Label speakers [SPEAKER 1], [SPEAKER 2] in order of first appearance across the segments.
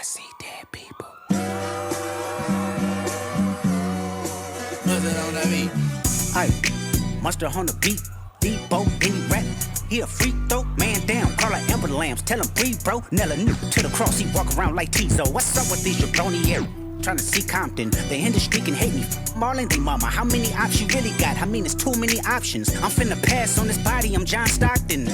[SPEAKER 1] see dead people.
[SPEAKER 2] What's it on that beat?
[SPEAKER 1] Aye, Mustard on the beat, Debo, any rap. He a freak though, man down, call her Amber Lambs, tell him breathe bro. Nella new to the cross, he walk around like Mizo. What's up with these jabroni air? Trying to see Compton, the industry can hate me. Marlon, they mama, how many options you really got? I mean, it's too many options. I'm finna pass on this body, I'm John Stockton.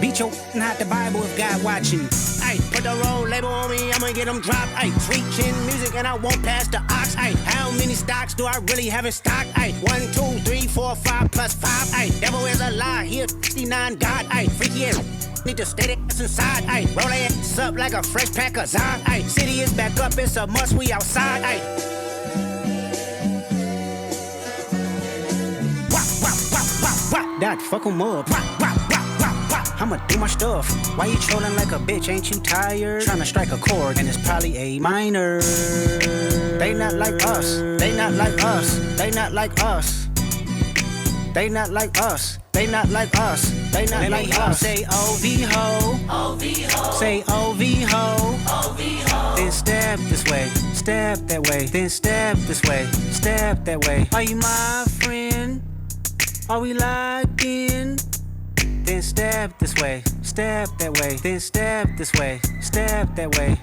[SPEAKER 1] Beat your hide the Bible if God watching. Ay, put the road label on me, I'ma get them dropped. Ay, preaching music and I won't pass the ox. Ay, how many stocks do I really have in stock? Ay, 1, 2, 3, 4, 5 plus 5. Ay, devil is a lie, he a 69 God. Ay, freaky ass, need to stay their ass inside. Ay, roll their ass up like a fresh pack of Zod. Ay, city is back up, it's a must, we outside. Ay. Wop, wop, wop, wop, wop. That fuck 'em up. Wop, wop, wop. I'ma do my stuff. Why you trolling like a bitch? Ain't you tired? Tryna strike a chord and it's probably A minor. They not like us. They not like us. They not like us. They not like us. They not like us. They not like us. Say OV ho. OV ho. Say OV ho. OV ho. Then step this way. Step that way. Then step this way. Step that way. Are you my friend? Are we locked in? Then step this way, step that way, then step this way, step that way.